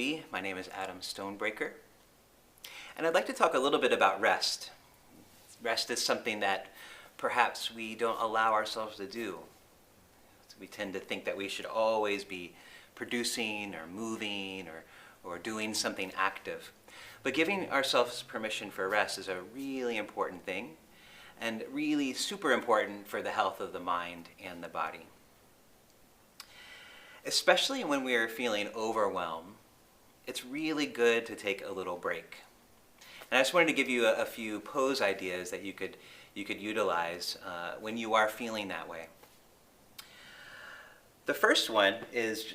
be. My name is Adam Stonebreaker, and I'd like to talk a little bit about rest. Rest is something that perhaps we don't allow ourselves to do. We tend to think that we should always be producing or moving or doing something active. But giving ourselves permission for rest is a really important thing, and really super important for the health of the mind and the body. Especially when we are feeling overwhelmed, it's really good to take a little break. And I just wanted to give you a few pose ideas that you could utilize when you are feeling that way. The first one is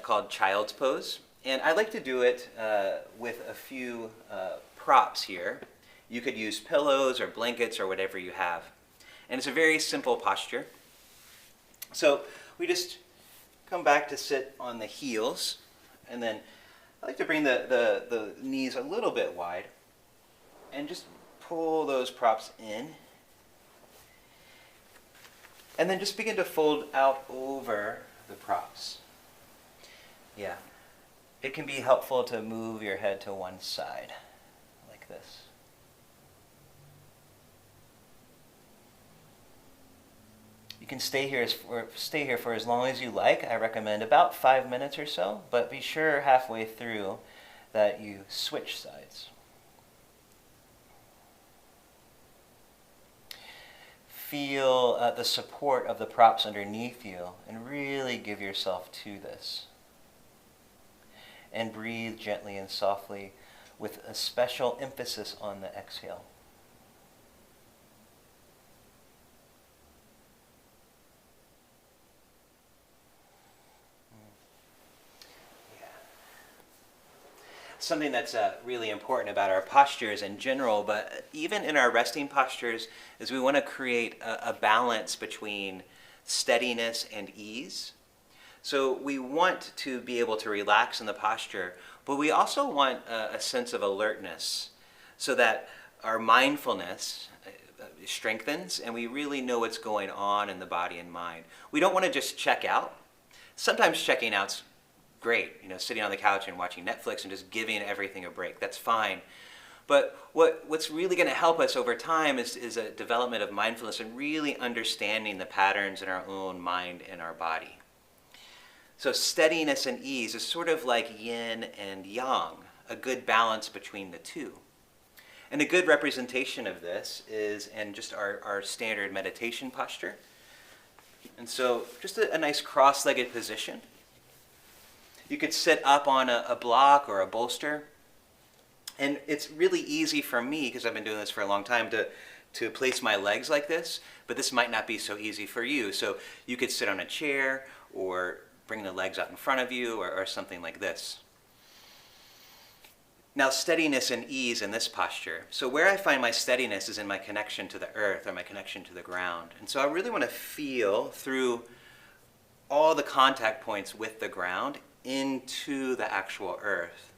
called Child's Pose, and I like to do it with a few props here. You could use pillows or blankets or whatever you have. And it's a very simple posture. So we just come back to sit on the heels, and then I like to bring the knees a little bit wide and just pull those props in. And then just begin to fold out over the props. Yeah. It can be helpful to move your head to one side, like this. You can stay here for as long as you like. I recommend about 5 minutes or so, but be sure halfway through that you switch sides. Feel the support of the props underneath you and really give yourself to this. And breathe gently and softly with a special emphasis on the exhale. Something that's really important about our postures in general, but even in our resting postures, is we want to create a balance between steadiness and ease. So we want to be able to relax in the posture, but we also want a sense of alertness so that our mindfulness strengthens and we really know what's going on in the body and mind. We don't want to just check out. Sometimes checking out's great, sitting on the couch and watching Netflix and just giving everything a break. That's fine. But what's really going to help us over time is a development of mindfulness and really understanding the patterns in our own mind and our body. So steadiness and ease is sort of like yin and yang, a good balance between the two. And a good representation of this is in just our standard meditation posture. And so just a nice cross-legged position. You could sit up on a block or a bolster. And it's really easy for me, because I've been doing this for a long time, to place my legs like this, but this might not be so easy for you. So you could sit on a chair or bring the legs out in front of you or something like this. Now, steadiness and ease in this posture. So where I find my steadiness is in my connection to the earth or my connection to the ground. And so I really want to feel through all the contact points with the ground into the actual earth.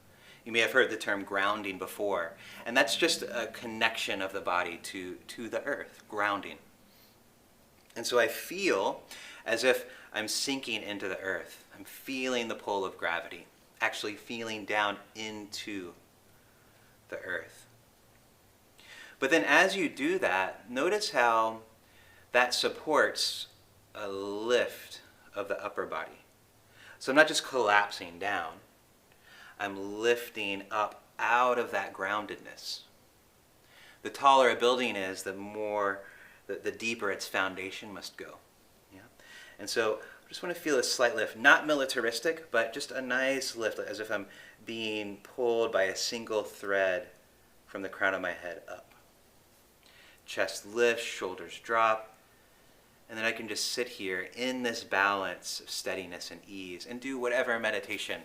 You may have heard the term grounding before, and that's just a connection of the body to the earth, grounding. And so I feel as if I'm sinking into the earth. I'm feeling the pull of gravity, actually feeling down into the earth. But then as you do that, notice how that supports a lift of the upper body. So I'm not just collapsing down, I'm lifting up out of that groundedness. The taller a building is, the deeper its foundation must go. Yeah? And so I just want to feel a slight lift, not militaristic, but just a nice lift, as if I'm being pulled by a single thread from the crown of my head up. Chest lifts, shoulders drop, and then I can just sit here in this balance of steadiness and ease and do whatever meditation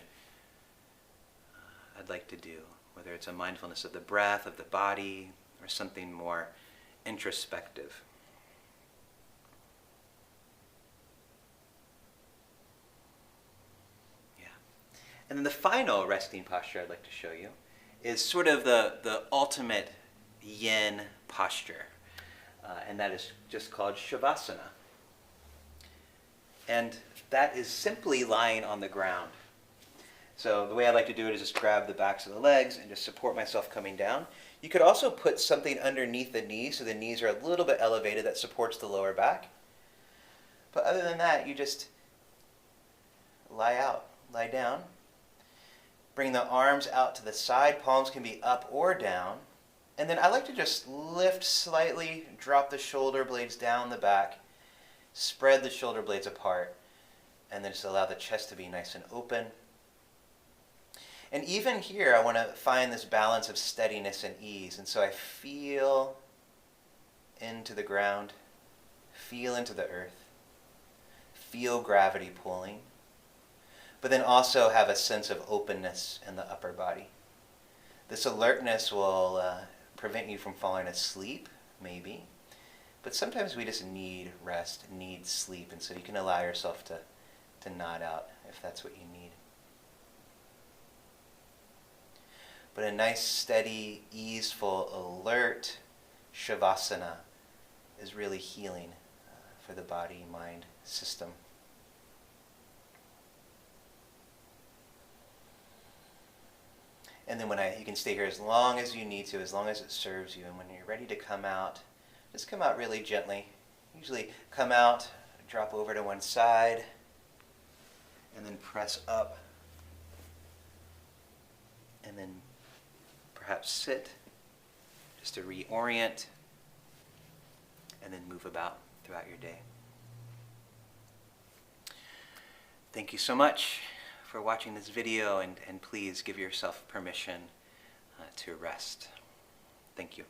I'd like to do, whether it's a mindfulness of the breath, of the body, or something more introspective. Yeah. And then the final resting posture I'd like to show you is sort of the ultimate yin posture. And that is just called Shavasana. And that is simply lying on the ground. So the way I like to do it is just grab the backs of the legs and just support myself coming down. You could also put something underneath the knees so the knees are a little bit elevated that supports the lower back. But other than that, you just lie down. Bring the arms out to the side. Palms can be up or down. And then I like to just lift slightly, drop the shoulder blades down the back, spread the shoulder blades apart, and then just allow the chest to be nice and open. And even here, I want to find this balance of steadiness and ease. And so I feel into the ground, feel into the earth, feel gravity pulling, but then also have a sense of openness in the upper body. This alertness will prevent you from falling asleep, maybe, but sometimes we just need rest, need sleep, and so you can allow yourself to nod out if that's what you need. But a nice, steady, easeful, alert Shavasana is really healing for the body, mind, system. And then you can stay here as long as you need to, as long as it serves you. And when you're ready to come out, just come out really gently. Usually come out, drop over to one side, and then press up. And then perhaps sit, just to reorient, and then move about throughout your day. Thank you so much for watching this video, and please give yourself permission to rest. Thank you.